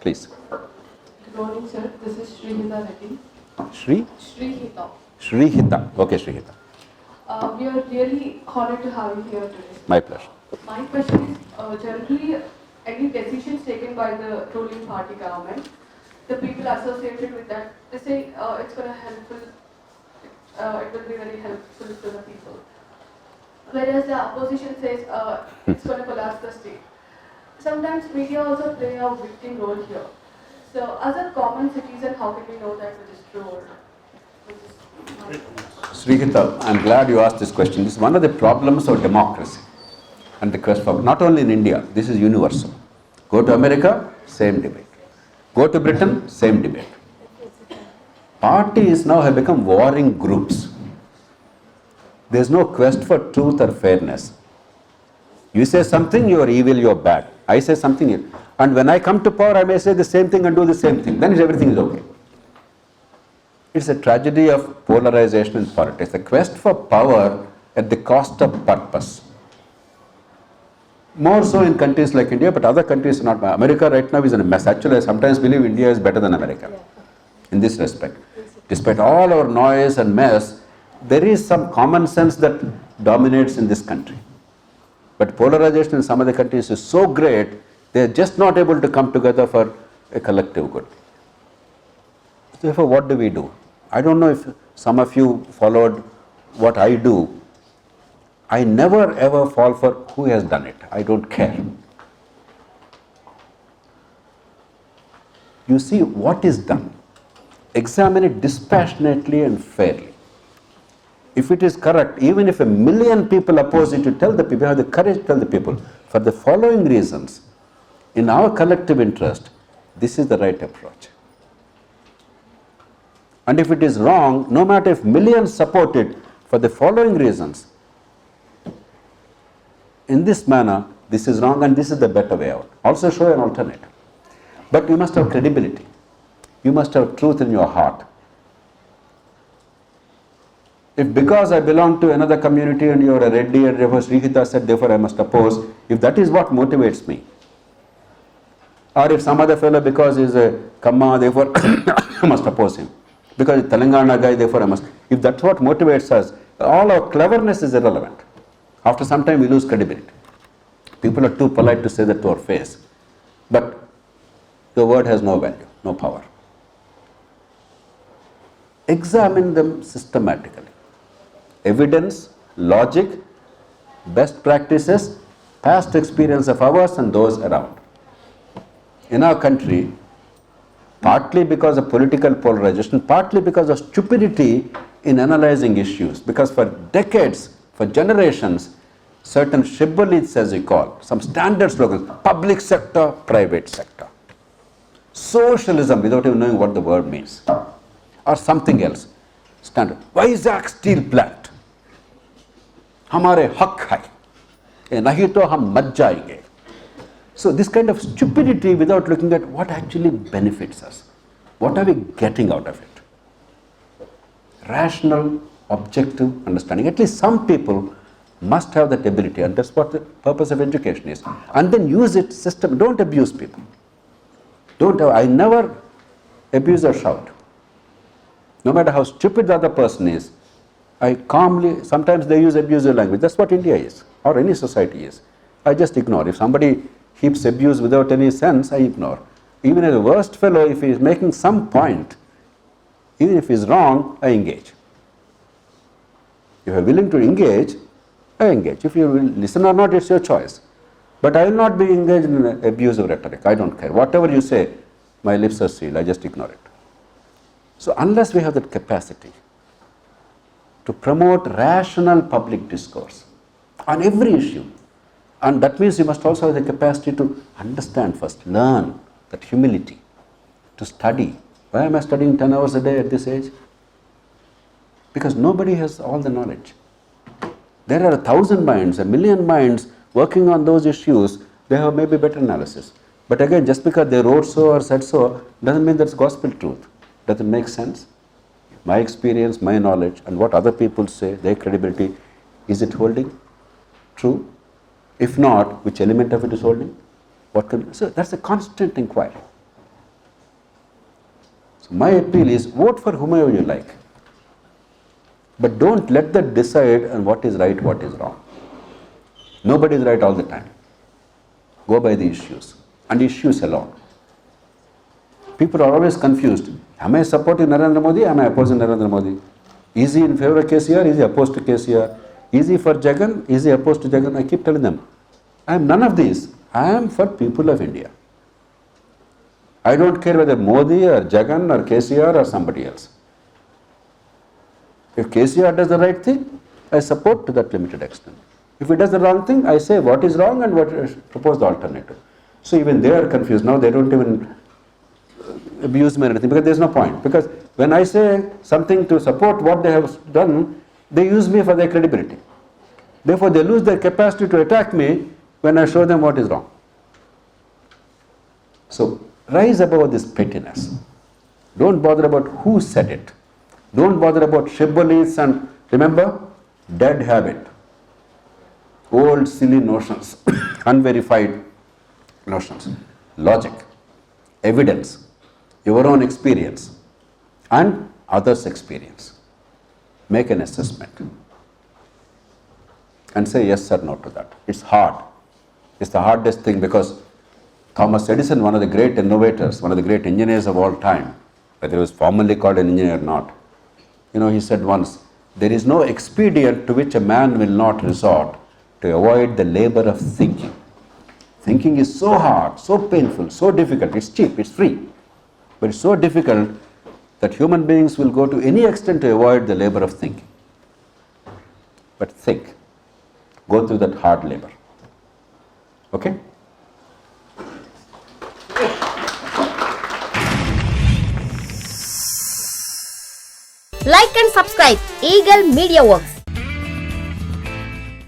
Please. Good morning, sir. This is Srihita Reddy. Srihita. Okay, Srihita. We are really honored to have you here today. My pleasure. My question is, generally, any decisions taken by the ruling party government, the people associated with that, they say it's going to helpful, it will be very helpful to the people. Whereas the opposition says it's going to collapse the state. Sometimes media also play a victim role here. So, as a common citizen, how can we know that it is true or not? Srihita, I'm glad you asked this question. This is one of the problems of democracy and the quest for, not only in India, this is universal. Go to America, same debate. Go to Britain, same debate. Parties now have become warring groups. There's no quest for truth or fairness. You say something, you are evil, you are bad. I say something, and when I come to power, I may say the same thing and do the same thing. Then everything is okay. It's a tragedy of polarization in politics, the quest for power at the cost of purpose. More so in countries like India, but other countries are not. America right now is in a mess. Actually, I sometimes believe India is better than America in this respect. Despite all our noise and mess, there is some common sense that dominates in this country. But polarization in some of the countries is so great, they are just not able to come together for a collective good. Therefore, what do? I don't know if some of you followed what I do. I never ever fall for who has done it. I don't care. You see what is done. Examine it dispassionately and fairly. If it is correct, even if 1 million people oppose it, you tell the people, have the courage to tell the people, for the following reasons, in our collective interest, this is the right approach. And if it is wrong, no matter if millions support it, for the following reasons, in this manner, this is wrong and this is the better way out. Also show an alternative. But you must have credibility. You must have truth in your heart. If because I belong to another community and you are a Reddy and therefore Srihita said, therefore I must oppose, if that is what motivates me, or if some other fellow because he is a Kamma, therefore I must oppose him, because Telangana guy, therefore I must, if that's what motivates us, all our cleverness is irrelevant. After some time we lose credibility. People are too polite to say that to our face, but the word has no value, no power. Examine them systematically. Evidence, logic, best practices, past experience of ours and those around. In our country, partly because of political polarization, partly because of stupidity in analyzing issues, because for decades, for generations, certain shibboleths as we call, some standard slogans, public sector, private sector. Socialism without even knowing what the word means, or something else. Standard. Vizag steel plant. हमारे हक है, नहीं तो हम मर जाएंगे. So this kind of stupidity without looking at what actually benefits us. What are we getting out of it? Rational, objective understanding. At least some people must have that ability, and that's what the purpose of education is. And then use it system. Don't abuse people. I never abuse or shout. No matter how stupid the other person is, I calmly, sometimes they use abusive language. That's what India is, or any society is. I just ignore. If somebody heaps abuse without any sense, I ignore. Even a worst fellow, if he is making some point, even if he is wrong, I engage. If you are willing to engage, I engage. If you will listen or not, it's your choice. But I will not be engaged in abusive rhetoric. I don't care. Whatever you say, my lips are sealed. I just ignore it. So unless we have that capacity to promote rational public discourse on every issue, and that means you must also have the capacity to understand first, learn, that humility, to study. Why am I studying 10 hours a day at this age? Because nobody has all the knowledge. There are 1,000 minds, 1 million minds working on those issues. They have maybe better analysis. But again, just because they wrote so or said so, doesn't mean that's gospel truth. Does it make sense? My experience, my knowledge, and what other people say, their credibility, is it holding true? If not, which element of it is holding? So that's a constant inquiry. my appeal is vote for whomever you like. But don't let that decide on what is right, what is wrong. Nobody is right all the time. Go by the issues and issues alone. People are always confused. Am I supporting Narendra Modi? Am I opposing Narendra Modi? Is he in favor of KCR? Is he opposed to KCR? Is he for Jagan? Is he opposed to Jagan? I keep telling them, I am none of these. I am for people of India. I don't care whether Modi or Jagan or KCR or somebody else. If KCR does the right thing, I support to that limited extent. If he does the wrong thing, I say what is wrong and what propose the alternative. So even they are confused. Now they don't even abuse me or anything because there is no point. Because when I say something to support what they have done, they use me for their credibility. Therefore, they lose their capacity to attack me when I show them what is wrong. So rise above this pettiness. Don't bother about who said it. Don't bother about shibboleths and remember, dead habit. Old silly notions, unverified notions. Logic, evidence, your own experience and others' experience. Make an assessment and say yes or no to that. It's hard. It's the hardest thing because Thomas Edison, one of the great innovators, one of the great engineers of all time, whether he was formally called an engineer or not, he said once, there is no expedient to which a man will not resort to avoid the labor of thinking. Thinking is so hard, so painful, so difficult. It's cheap, it's free. But it's so difficult that human beings will go to any extent to avoid the labor of thinking. But think. Go through that hard labor. Okay? Like and subscribe Eagle Media Works.